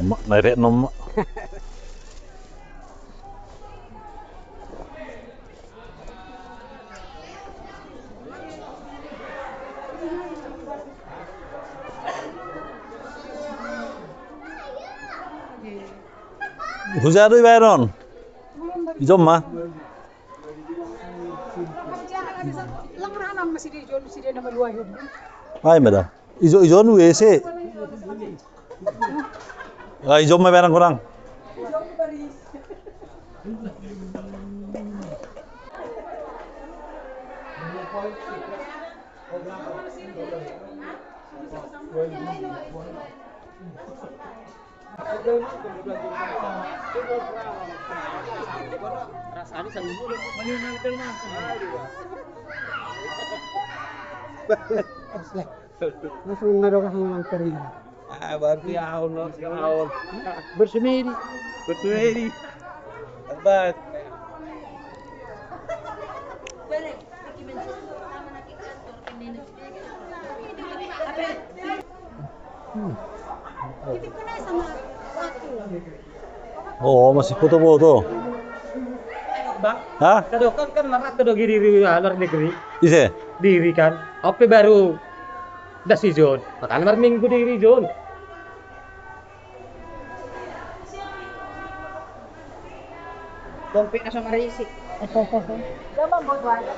Mak naik nom. Hujan tu Byron. Jom mah. Langranam masih di jual masih di nama dua yun. Ay meda. Ijo nu ese. Ay jom mah barang kurang. Langsung naruh hang kering. Berarti ahon ahon Bersemedi. bersueri. Hebat. Itu kena sama satu. Oh, masih foto-foto. Bang, Hah? kado kan larat kado giri luar negeri Ise. diri kan. Apa baru dah si John. Makan mar minggu diri John. Dompet sama risi. Coba buat aja.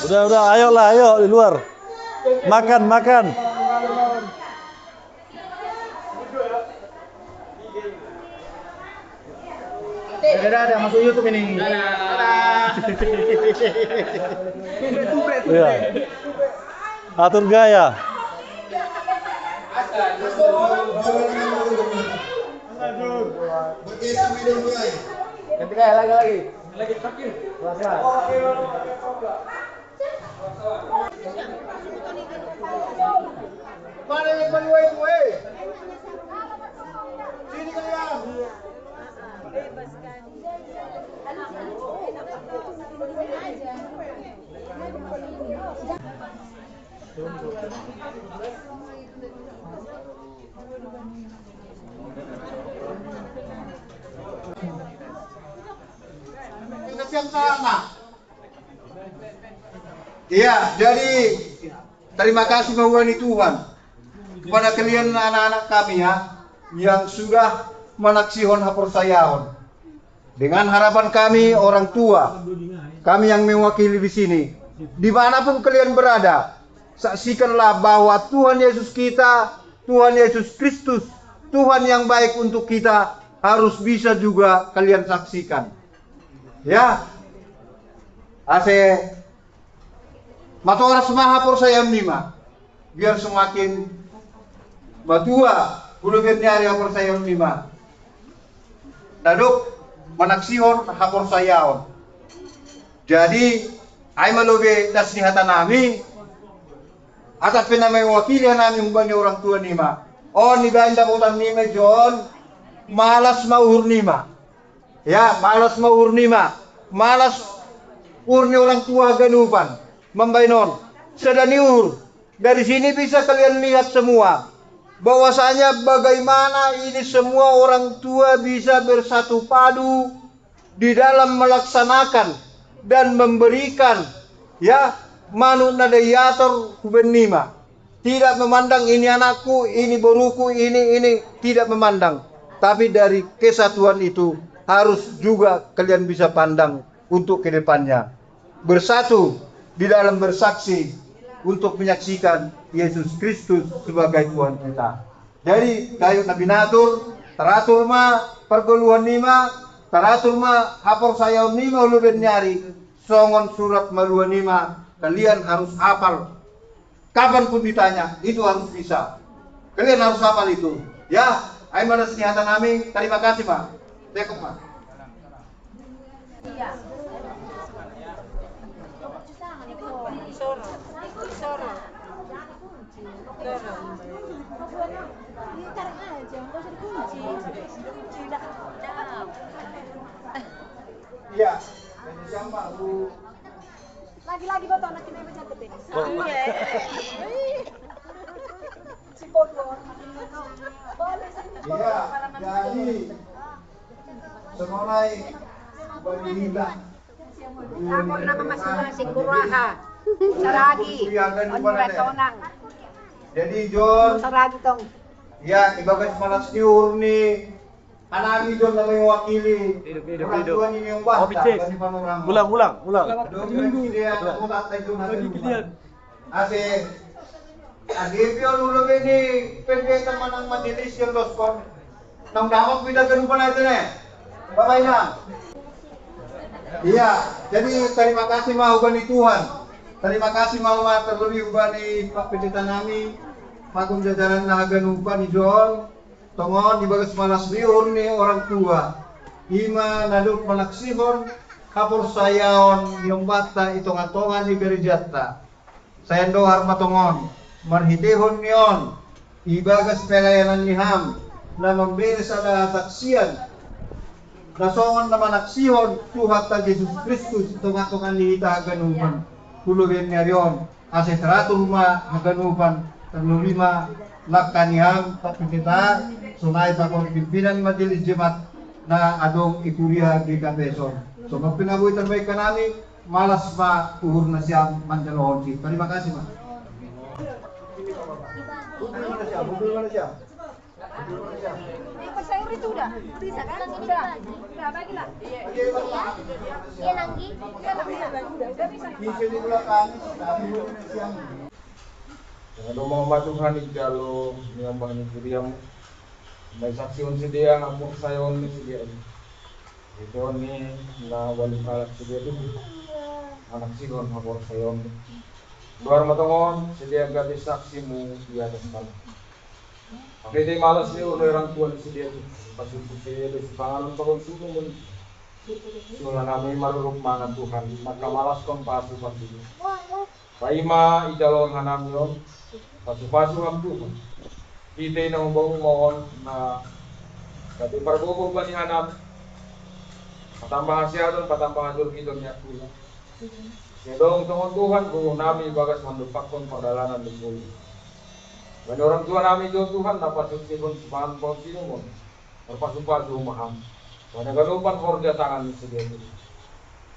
Udah, ayolah, ayo di luar. Makan, makan. Ada masuk YouTube ini. Iya. Atur gaya. Ganti kayak lagi. Lagi sakit. Mana yang menuai gue? Sini kalian. Yang sana. Iya, jadi terima kasih menguani Tuhan kepada kalian anak-anak kami ya yang sudah menaksihon haporsayaon. Dengan harapan kami orang tua, kami yang mewakili di sini, dimanapun kalian berada, saksikanlah bahwa Tuhan Yesus kita, Tuhan Yesus Kristus, Tuhan yang baik untuk kita harus bisa juga kalian saksikan. Ya, ase matoras maha porsayaon nima, biar semakin matua bulu nyari haporsayaon nima. Daduk manaksihon haporsayaon. Jadi ay malobe dasnihatan nami atas penamay wakili nami umbani orang tua nima. Oh ni ganda utan nima John malas maur nima. Ya, malas maur nima. Malas urni orang tua ganupan. Membainon. Sedaniur. Dari sini bisa kalian lihat semua bahwasanya bagaimana ini semua orang tua bisa bersatu padu di dalam melaksanakan dan memberikan ya manut nadayator kubenima. Tidak memandang ini anakku, ini boruku, ini tidak memandang. Tapi dari kesatuan itu harus juga kalian bisa pandang untuk ke depannya. Bersatu di dalam bersaksi untuk menyaksikan Yesus Kristus sebagai Tuhan kita. Jadi kayu Nabi Natur, teratur ma pergoluhan nima, teratur ma haporsayaon nima uluben nyari, songon surat maluan nima, kalian harus hafal. Kapan pun ditanya, itu harus bisa. Kalian harus hafal itu. Ya, ayo mana senihatan kami, terima kasih Pak. Tekuk Pak. Jangan kau sudah kunci. Sudah. Iya. Jadi siapa Bu? Lagi-lagi foto anak kita yang cantik deh. Oh. Iya. Si Podwor. Boleh sih. Iya. Jadi semulai berhila. Lapor nama masing-masing Kuraha. Saragi. Onratonang. Jadi John, Saragi tong. ya ibagas malas niur ni anami John na may wakili. Hidup. Tuan ini yung basta. Oh, Picis. Kasi panorama. Ulang. Doon yung dia kumat tayo natin. Ase pion ulo ni pwede naman ang matilis yung loskon. Nang dapat bida ganun pa natin eh. Babay na. Iya, jadi terima kasih mahuban ni Tuhan. Terima kasih mahuban terlebih uban ni Pak Pendeta nami. Pagong jajaran na ganupa ni John. Tongon di bagas malas liur ni orang tua. Ima naduk manaksihon kapur sayaon yung bata itong atongan ni Berijata. Sayando harmatongon. Marhitihon niyon. Ibagas pelayanan ni Ham na magbiris sa taksiyan. Nasongon naman aksihon Tuhan ta Jesus Kristus itong atongan ni ita ganupan. Kulugin niya riyon. Ase tratulma haganupan. Terlulima lakaniham tapitita sunay pakon pimpinan majelis jemaat na adong ikuria di Kapeson. So magpinabuhi terbaik kanami malas ma uhur na siya mandalohon si. Terima kasih Ma. Budul mana siya? Ikut sayur itu udah. Bisa kan? Udah. Udah bagilah. Iya lagi. Udah bisa. Bisa di belakang. Ano mga matuhan ni Jalo, niyang mga nagkiriyam, may saksyon si Diya, amok sayon ni si Diya. Ito ni na walang kalak si Diya dito. Anak sigon, hapor sayon. Luar matungon, si Diya gati saksi mo, di atas pala. Pakita yung malas niyo, ulo yung tuwan si Diya dito. Pasupo si Diya dito, pangalan pa kong suno mo. Sula namin marurok mga Tuhan, magkamalas kong pasupan dito. Paima, idalawang hanam yun. Pasu-pasu ang Tuhan. Kita na umbaw mohon na kati parbubo ba ni hanam. Patambahan siya doon, patambahan doon kita niya Tuhan. Kaya doon tungkol Tuhan, kung namin bagas mandupakon pagdalanan ng Tuhan. Kaya orang tua namin doon Tuhan, napasuksikon sumahan po sino mo. Pasu-pasu umaham. Kaya nagalupan korja tangan ni Sige.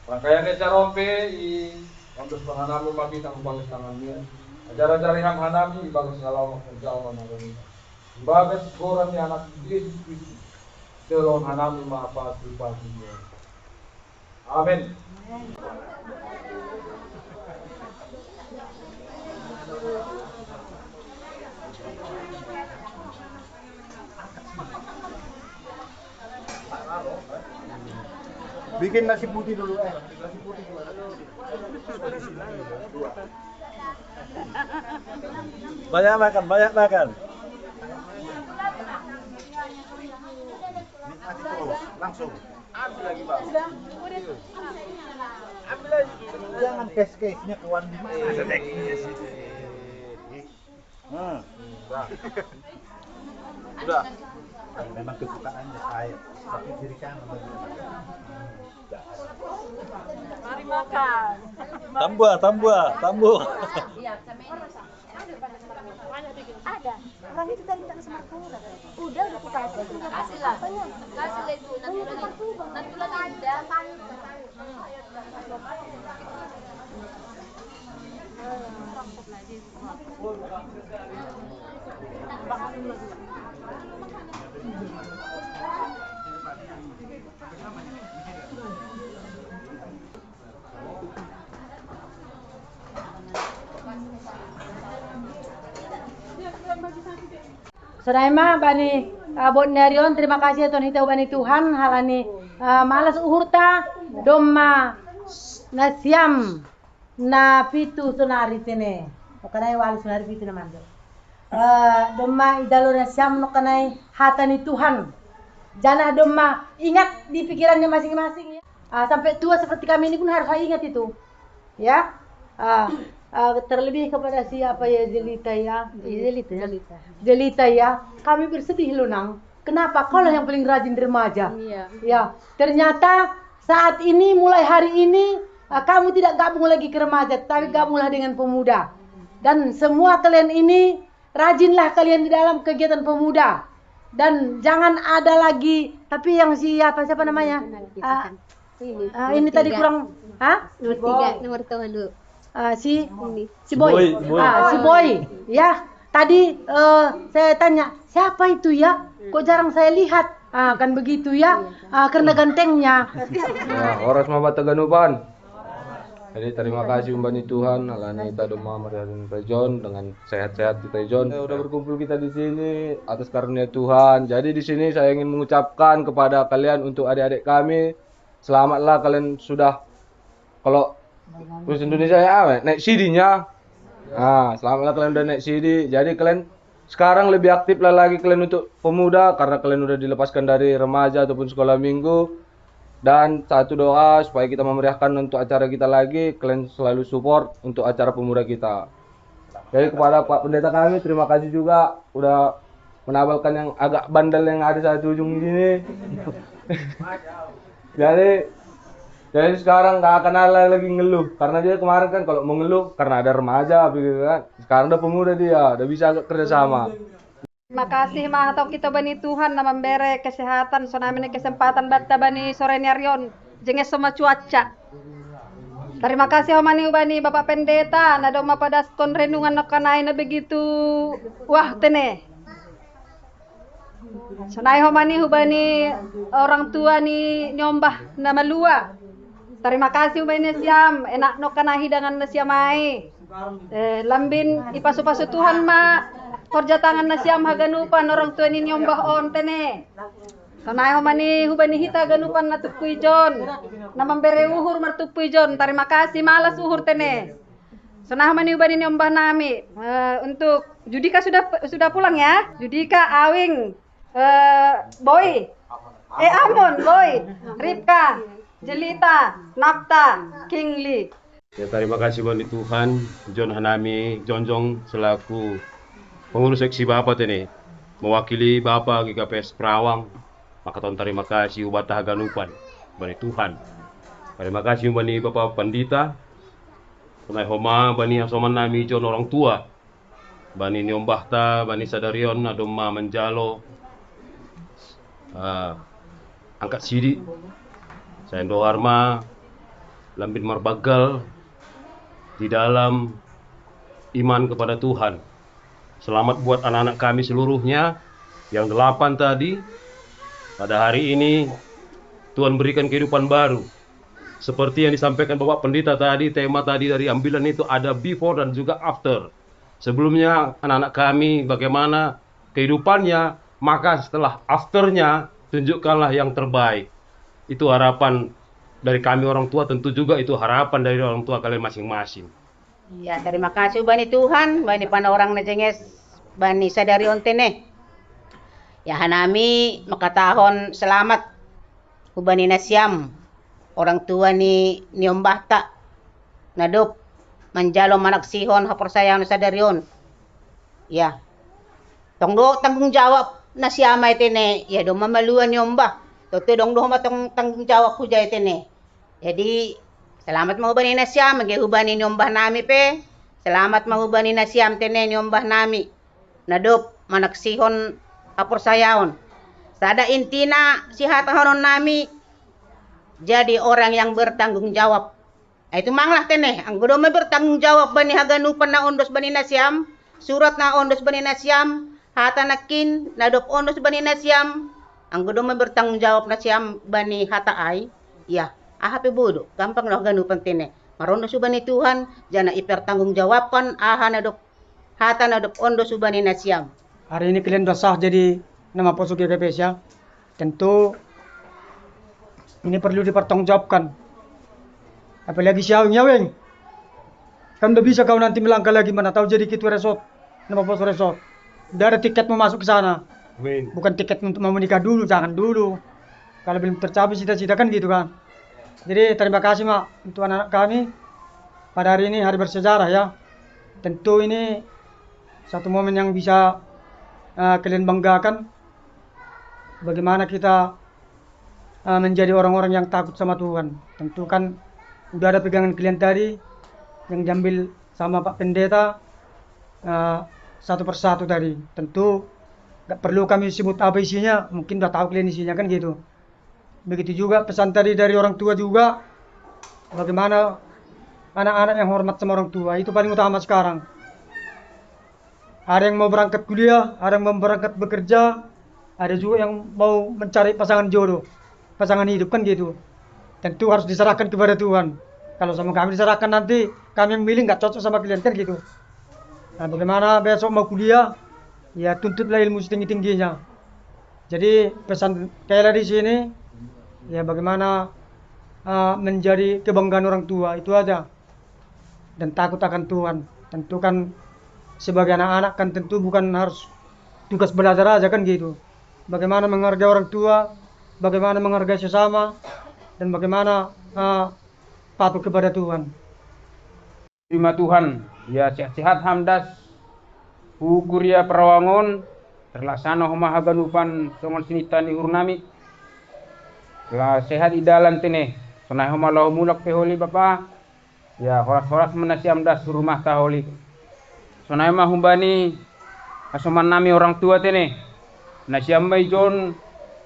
Kaya ni Charompe, Untuk namin makita ang bagas tangan niya. Ajar-ajari ham hanami, bagas ngalaw magkagyaw na namin. Bagas koran ni anak Yesus Kristus. Telon hanami maapasipasi niya. Amen. Bikin nasi putih dulu Nasi putih dulu. Banyak makan. Langsung. Ambil lagi Bang. Ambil lagi. Jangan case-case-nya kawan di mana. Ada tekniknya sih. Udah. Memang kesukaannya saya. Tapi diri kanan. Mari makan. Tambuh. Ada. Orang itu tadi minta sama Markura. Udah dikasih. Kasih lah itu nanti ada. Sadaima bani abot narion terima kasih Tuhan hitau bani Tuhan halani malas uhurta domma nasiam na pitu sunari tene okanai wali sunari pitu na mando domma idalo nasiam no kanai hatani Tuhan jana domma ingat di pikirannya masing-masing ya. Sampai tua seperti kami ini pun harus ingat itu ya. terlebih kepada siapa ya Jelita ya? Jelita ya. Kami bersedih loh Nang. Kenapa? Kau lah yang paling rajin remaja. Iya. Ya, ternyata saat ini mulai hari ini kamu tidak gabung lagi ke remaja, tapi gabunglah dengan pemuda. Dan semua kalian ini rajinlah kalian di dalam kegiatan pemuda. Dan jangan ada lagi, tapi yang siapa namanya? Ini tadi kurang, Nomor 3 dulu. si Si Boy. Boy. Si Boy. Ya, tadi saya tanya siapa itu ya? Kok jarang saya lihat? Kan begitu ya? Karena gantengnya. Ya, oras mabata ganupan. Jadi terima kasih umbani Tuhan, alani kita doma mariatin John dengan sehat-sehat kita John. Udah berkumpul kita di sini atas karunia Tuhan. Jadi di sini saya ingin mengucapkan kepada kalian untuk adik-adik kami, selamatlah kalian sudah kalau terus Indonesia ya naik CD-nya. Selamatlah kalian udah naik CD. Jadi kalian sekarang lebih aktif lah lagi kalian untuk pemuda karena kalian udah dilepaskan dari remaja ataupun sekolah minggu. Dan satu doa supaya kita memeriahkan untuk acara kita lagi, kalian selalu support untuk acara pemuda kita. Jadi kepada Pak Pendeta kami terima kasih juga udah menabalkan yang agak bandel yang ada satu ujung sini. jadi sekarang nggak akan ada lagi ngeluh karena dia kemarin kan kalau mau ngeluh karena ada remaja begitu kan. Sekarang udah pemuda dia, udah bisa kerjasama. Terima kasih atau kita bani Tuhan na memberi kesehatan so namin kesempatan batta bani sore nyarion jenges sama cuaca. Terima kasih homani ubani Bapak Pendeta na doma pada ston renungan na kanay na begitu wah tene. Sonay homani hubani orang tua ni nyombah na malua. Terima kasih ubani siam enak no kana hidangan na siamai. Lambin ipasu-pasu Tuhan ma kerja tangan na siyam haganupan orang tua ni nyombah on tene. Kanay homani hubani hita ganupan na tupuy John. Na memberi uhur martupuy John. Terima kasih malas uhur tene. Sonah homani hubani nyombah nami. Untuk Judika sudah pulang ya. Judika Awing Boy. Amon Boy. Ripka Jelita Nafta Kingli. Ya, terima kasih bani Tuhan, John Hanami, Jonjong selaku pengurus seksi Bapak ini mewakili Bapak GKPS Perawang. Maka tahun terima kasih ubat haganupan bani Tuhan. Terima kasih bani Bapak Pandita. Tunai homa bani asoman nami John orang tua. Bani nyombahta, bani sadarion adoma menjalo. Angkat sidi. Saya doharma lambin marbagal di dalam iman kepada Tuhan. Selamat buat anak-anak kami seluruhnya yang 8 tadi. Pada hari ini Tuhan berikan kehidupan baru. Seperti yang disampaikan Bapak Pendeta tadi, tema tadi dari ambilan itu ada before dan juga after. Sebelumnya anak-anak kami bagaimana kehidupannya, maka setelah afternya tunjukkanlah yang terbaik. Itu harapan dari kami orang tua, tentu juga itu harapan dari orang tua kalian masing-masing. Ya, terima kasih bani Tuhan, bani pana orang na jenges, bani sadari ontene. Ya hanami makatahon selamat ubani na siyam. Orang tua ni niombahta nadop manjalo manaksihon haporsayaw na sadarion. Ya. Tanggung jawab na siyama itene, ya do mamaluan niombah. Toto dong do matong tanggung jawab ko jay itene. Jadi selamat mahubani na siyam, magihubani niombah nami pe. Selamat mahubani na siyam tene niombah nami. Nadop manaksihon haporsayaon. Sada intina si hatahonon nami jadi orang yang bertanggung jawab. Itu manglah tene, ang gudo may bertanggung jawab bani haganupan na ondos bani na siyam, surat na ondos bani na siyam, hata nakin, nadop ondos bani na siyam, ang gudo may bertanggung jawab na siyam bani hata ay, ya, ahape budo, gampang na haganupan tene. Maroon na subani Tuhan, dyan na ipertanggung jawaban, nadop, hata nadop ondos subani na siyam. Hari ini kalian sudah sah jadi nama posok GKPS ya. Tentu ini perlu dipertanggungjawabkan. Apalagi siawing-yawing. Kan udah bisa kau nanti melangkah lagi mana tahu jadi Kitu Resort, nama pos resort. Udah ada tiket mau masuk ke sana. Amin. Bukan tiket untuk mau menikah dulu, jangan dulu. Kalau belum tercapai cita-cita kan gitu kan. Jadi terima kasih Mak untuk anak-anak kami. Pada hari ini hari bersejarah ya. tentu ini satu momen yang bisa kalian banggakan. Bagaimana kita menjadi orang-orang yang takut sama Tuhan. Tentu kan udah ada pegangan kalian tadi yang diambil sama Pak Pendeta satu persatu tadi. Tentu gak perlu kami sebut apa isinya, mungkin udah tahu kalian isinya kan gitu. Begitu juga pesan tadi dari orang tua juga, bagaimana anak-anak yang hormat sama orang tua, itu paling utama sekarang. Ada yang mau berangkat kuliah, ada yang mau berangkat bekerja, ada juga yang mau mencari pasangan jodoh, pasangan hidup kan gitu. Tentu harus diserahkan kepada Tuhan. Kalau sama kami diserahkan nanti kami yang milih nggak cocok sama kalian kan gitu. Nah, bagaimana besok mau kuliah, ya tuntutlah ilmu setinggi-tingginya. Jadi pesan Kayla di sini, ya bagaimana menjadi kebanggaan orang tua, itu aja. Dan takut akan Tuhan. Tentu kan sebagai anak-anak kan tentu bukan harus tugas belajar aja kan gitu. Bagaimana menghargai orang tua, bagaimana menghargai sesama, dan bagaimana patuh kepada Tuhan. Terima Tuhan, ya sehat-sehat hamdas, kuria perawangon, terlaksana homahaganupan songon sinitani hurnami. Lah sehat idalan tene, sonai homalau mulak peholi bapa, ya horas-horas menasiam das rumah taholi. Sonai mahumbani asoman nami orang tua tene, nasiam mai jon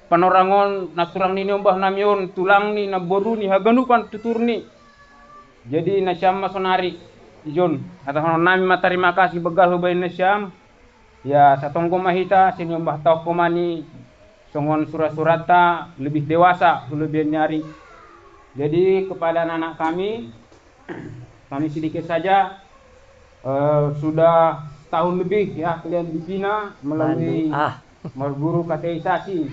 panorangon naturang ni ombah namion tulang ni naboru ni haganupan tutur ni. Jadi nasiam masonari ijon atau nami terima kasih begal hubain nasiam. Ya satongko mahita sinyombah tau komani songon surat-surata lebih dewasa lebih nyari. Jadi kepada anak-anak kami sedikit saja sudah tahun lebih ya kalian dibina melalui guru kateisasi.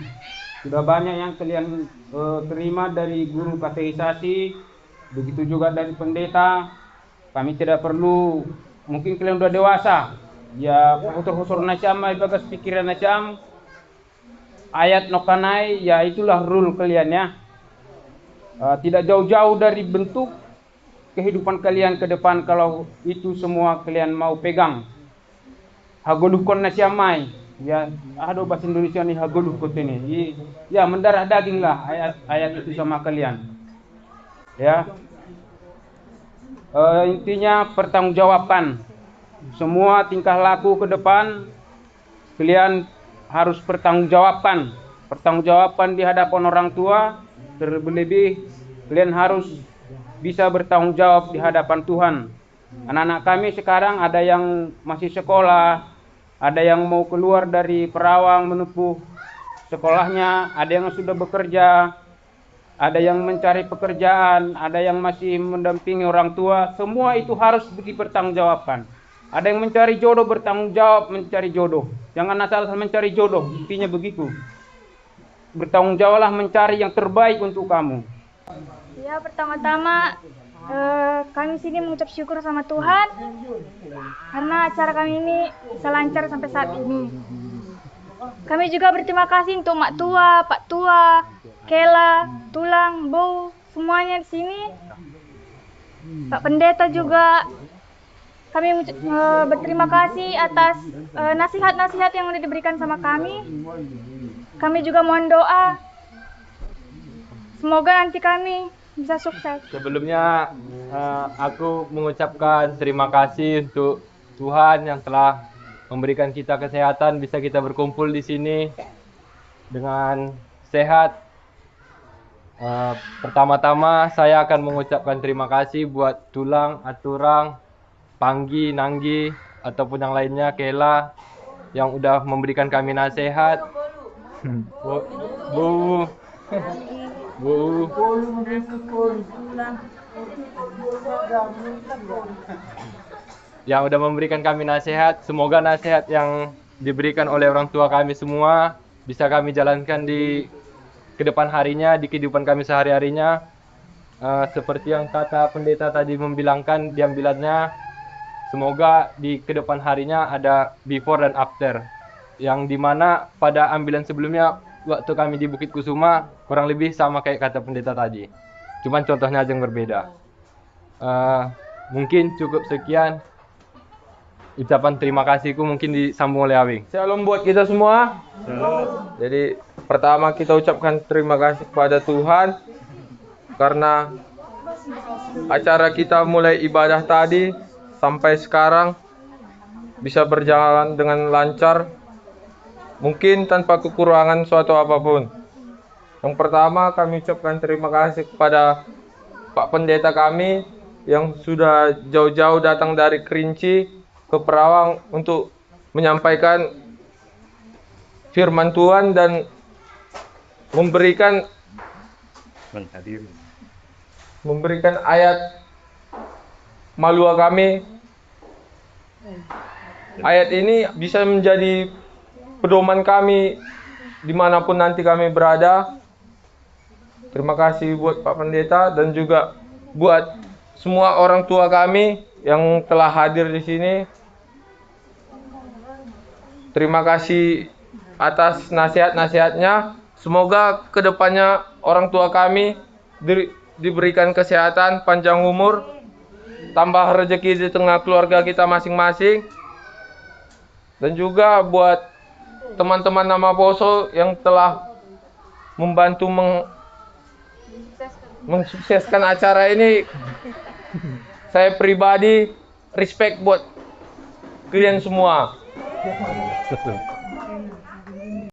Sudah banyak yang kalian terima dari guru kateisasi, begitu juga dari pendeta. Kami tidak perlu, mungkin kalian sudah dewasa, ya husur nasiam, bagas pikiran nasiam, ayat nokanai, ya itulah rule kalian ya. Tidak jauh-jauh dari bentuk kehidupan kalian ke depan kalau itu semua kalian mau pegang. Hagodukon nasiamai. Ya, ada bahasa Indonesia nih hagoduh kot ini. Ya, mendarah daging lah ayat itu sama kalian. Ya. Intinya pertanggungjawaban. Semua tingkah laku ke depan kalian harus pertanggungjawaban. Pertanggungjawaban di hadapan orang tua, terlebih kalian harus bisa bertanggung jawab di hadapan Tuhan. Anak-anak kami sekarang ada yang masih sekolah, ada yang mau keluar dari Perawang menempuh sekolahnya, ada yang sudah bekerja, ada yang mencari pekerjaan, ada yang masih mendampingi orang tua. Semua itu harus dipertanggungjawabkan. Ada yang mencari jodoh, bertanggung jawab mencari jodoh. Jangan asal mencari jodoh, intinya begitu. Bertanggung jawablah mencari yang terbaik untuk kamu. Ya, pertama-tama kami sini mengucap syukur sama Tuhan karena acara kami ini bisa lancar sampai saat ini. Kami juga berterima kasih untuk Mak Tua, Pak Tua, Kela, Tulang, Bow, semuanya di sini. Pak Pendeta juga. Kami berterima kasih atas nasihat-nasihat yang sudah diberikan sama kami. Kami juga mohon doa. Semoga nanti kami bisa sukses. Sebelumnya aku mengucapkan terima kasih untuk Tuhan yang telah memberikan kita kesehatan, bisa kita berkumpul di sini dengan sehat. Pertama-tama saya akan mengucapkan terima kasih buat Tulang, Aturang, Panggi, Nanggi ataupun yang lainnya, Kela yang udah memberikan kami nasihat. Bu yang udah memberikan kami nasihat. Semoga nasihat yang diberikan oleh orang tua kami semua bisa kami jalankan di kedepan harinya, di kehidupan kami sehari-harinya. Seperti yang kata pendeta tadi membilangkan di ambilannya, semoga di kedepan harinya ada before dan after, yang dimana pada ambilan sebelumnya waktu kami di Bukit Kusuma kurang lebih sama kayak kata pendeta tadi, cuman contohnya aja yang berbeda. Mungkin cukup sekian. ucapan terima kasihku mungkin disambung oleh Awing. Shalom buat kita semua. Jadi pertama kita ucapkan terima kasih kepada Tuhan karena acara kita mulai ibadah tadi sampai sekarang bisa berjalan dengan lancar, mungkin tanpa kekurangan suatu apapun. Yang pertama kami ucapkan terima kasih kepada Pak Pendeta kami yang sudah jauh-jauh datang dari Kerinci ke Perawang untuk menyampaikan firman Tuhan dan memberikan ayat Malua kami. Ayat ini bisa menjadi pedoman kami dimanapun nanti kami berada. Terima kasih buat Pak Pendeta dan juga buat semua orang tua kami yang telah hadir di sini. Terima kasih atas nasihat-nasihatnya. Semoga kedepannya orang tua kami diberikan kesehatan, panjang umur, tambah rezeki di tengah keluarga kita masing-masing. Dan juga buat teman-teman nama Poso yang telah membantu mensukseskan acara ini. Saya pribadi respect buat kalian semua.